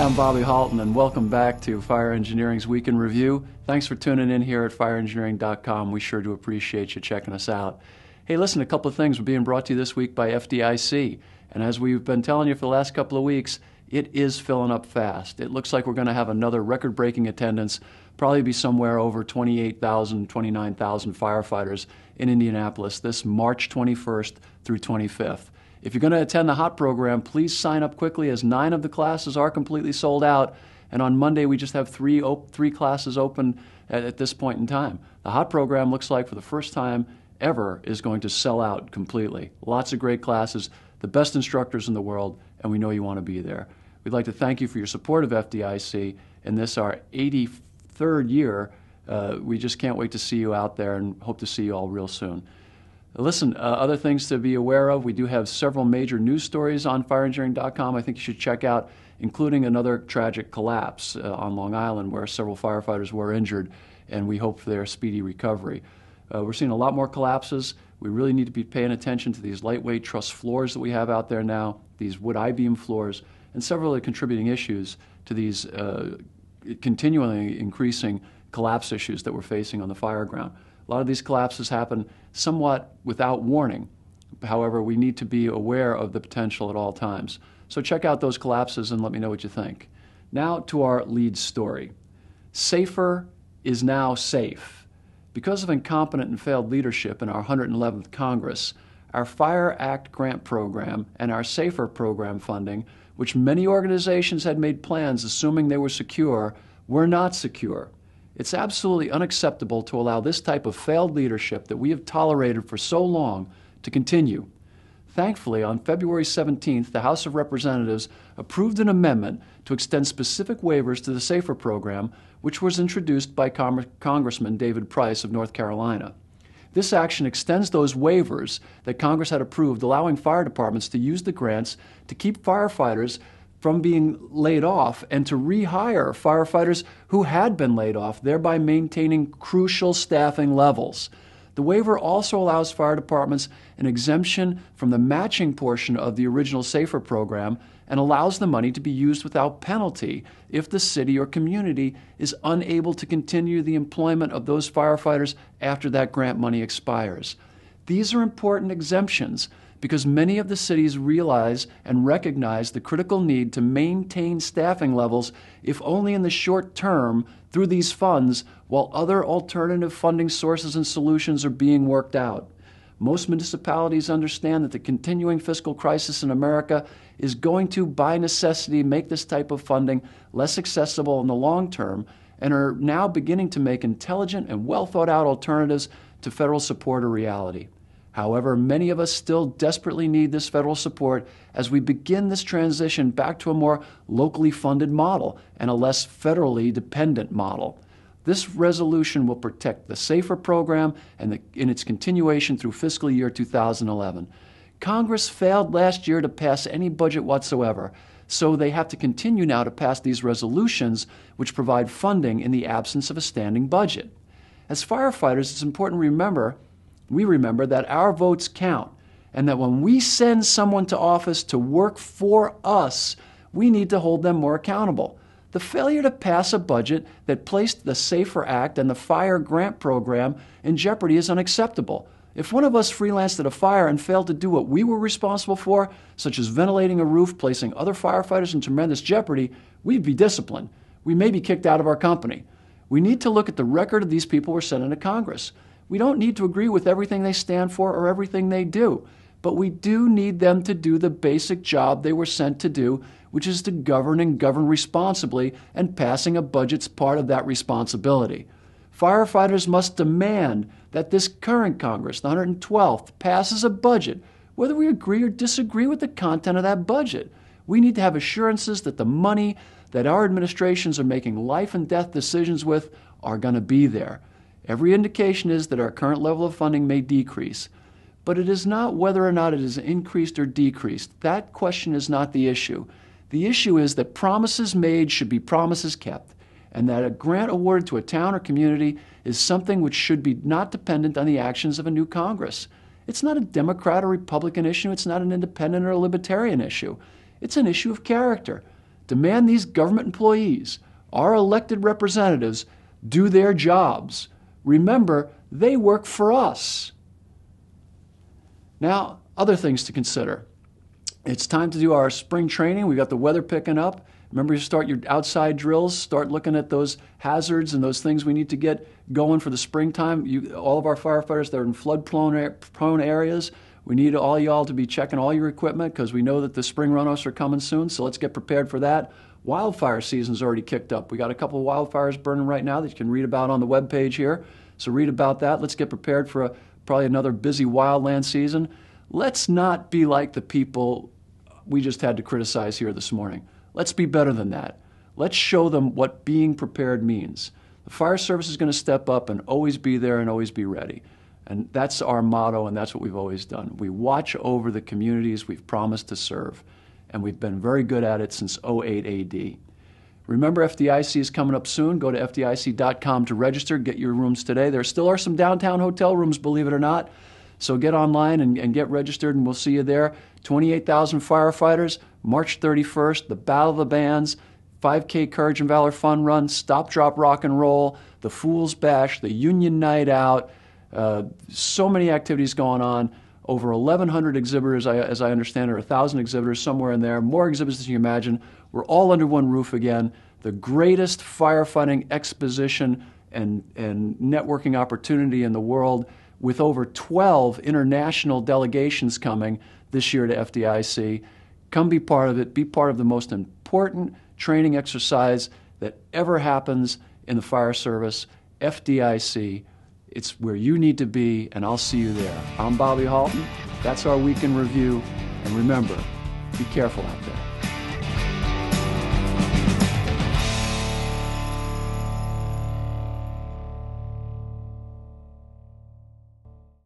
I'm Bobby Halton, and welcome back to Fire Engineering's Week in Review. Thanks for tuning in here at fireengineering.com. We sure do appreciate you checking us out. Hey, listen, a couple of things are being brought to you this week by FDIC. And as we've been telling you for the last couple of weeks, it is filling up fast. It looks like we're going to have another record-breaking attendance, probably be somewhere over 28,000, 29,000 firefighters in Indianapolis this March 21st through 25th. If you're going to attend the HOT program, please sign up quickly, as 9 of the classes are completely sold out. And on Monday, we just have three classes open at this point in time. The HOT program looks like for the first time ever is going to sell out completely. Lots of great classes, the best instructors in the world, and we know you want to be there. We'd like to thank you for your support of FDIC in this, our 83rd year. We just can't wait to see you out there and hope to see you all real soon. Listen, other things to be aware of, we do have several major news stories on fireengineering.com I think you should check out, including another tragic collapse on Long Island where several firefighters were injured, and we hope for their speedy recovery. We're seeing a lot more collapses. We really need to be paying attention to these lightweight truss floors that we have out there now, these wood I-beam floors, and several of the contributing issues to these continually increasing collapse issues that we're facing on the fire ground. A lot of these collapses happen somewhat without warning. However, we need to be aware of the potential at all times. So check out those collapses and let me know what you think. Now to our lead story. Safer is now safe. Because of incompetent and failed leadership in our 111th Congress, our Fire Act grant program and our SAFER program funding, which many organizations had made plans assuming they were secure, were not secure. It's absolutely unacceptable to allow this type of failed leadership that we have tolerated for so long to continue. Thankfully, on February 17th, the House of Representatives approved an amendment to extend specific waivers to the SAFER program, which was introduced by Congressman David Price of North Carolina. This action extends those waivers that Congress had approved, allowing fire departments to use the grants to keep firefighters from being laid off and to rehire firefighters who had been laid off, thereby maintaining crucial staffing levels. The waiver also allows fire departments an exemption from the matching portion of the original SAFER program and allows the money to be used without penalty if the city or community is unable to continue the employment of those firefighters after that grant money expires. These are important exemptions because many of the cities realize and recognize the critical need to maintain staffing levels, if only in the short term, through these funds, while other alternative funding sources and solutions are being worked out. Most municipalities understand that the continuing fiscal crisis in America is going to, by necessity, make this type of funding less accessible in the long term, and are now beginning to make intelligent and well-thought-out alternatives to federal support a reality. However, many of us still desperately need this federal support as we begin this transition back to a more locally funded model and a less federally dependent model. This resolution will protect the SAFER program and in its continuation through fiscal year 2011. Congress failed last year to pass any budget whatsoever, so they have to continue now to pass these resolutions which provide funding in the absence of a standing budget. As firefighters, it's important we remember that our votes count, and that when we send someone to office to work for us, we need to hold them more accountable. The failure to pass a budget that placed the SAFER Act and the fire grant program in jeopardy is unacceptable. If one of us freelanced at a fire and failed to do what we were responsible for, such as ventilating a roof, placing other firefighters in tremendous jeopardy, we'd be disciplined. We may be kicked out of our company. We need to look at the record of these people we're sending to Congress. We don't need to agree with everything they stand for or everything they do, but we do need them to do the basic job they were sent to do, which is to govern and govern responsibly, and passing a budget's part of that responsibility. Firefighters must demand that this current Congress, the 112th, passes a budget, whether we agree or disagree with the content of that budget. We need to have assurances that the money that our administrations are making life and death decisions with are going to be there. Every indication is that our current level of funding may decrease, but it is not whether or not it is increased or decreased. That question is not the issue. The issue is that promises made should be promises kept, and that a grant awarded to a town or community is something which should be not dependent on the actions of a new Congress. It's not a Democrat or Republican issue. It's not an independent or libertarian issue. It's an issue of character. Demand these government employees, our elected representatives, do their jobs. Remember, they work for us. Now, other things to consider. It's time to do our spring training. We got the weather picking up. Remember, you start your outside drills, start looking at those hazards and those things we need to get going for the springtime. All of our firefighters that are in flood-prone areas, we need all y'all to be checking all your equipment because we know that the spring runoffs are coming soon, so let's get prepared for that. Wildfire season's already kicked up. We got a couple of wildfires burning right now that you can read about on the webpage here, so read about that. Let's get prepared for probably another busy wildland season. Let's not be like the people we just had to criticize here this morning. Let's be better than that. Let's show them what being prepared means. The fire service is going to step up and always be there and always be ready. And that's our motto, and that's what we've always done. We watch over the communities we've promised to serve, and we've been very good at it since 08 AD. Remember, FDIC is coming up soon. Go to FDIC.com to register. Get your rooms today. There still are some downtown hotel rooms, believe it or not. So get online and get registered, and we'll see you there. 28,000 firefighters, March 31st, the Battle of the Bands, 5K Courage and Valor Fun Run, Stop, Drop, Rock and Roll, the Fool's Bash, the Union Night Out. So many activities going on. Over 1,100 exhibitors, as I understand it, or 1,000 exhibitors, somewhere in there. More exhibitors than you imagine. We're all under one roof again. The greatest firefighting exposition and networking opportunity in the world, with over 12 international delegations coming this year to FDIC. Come be part of it. Be part of the most important training exercise that ever happens in the fire service. FDIC. It's where you need to be, and I'll see you there. I'm Bobby Halton. That's our week in review. And remember, be careful out there.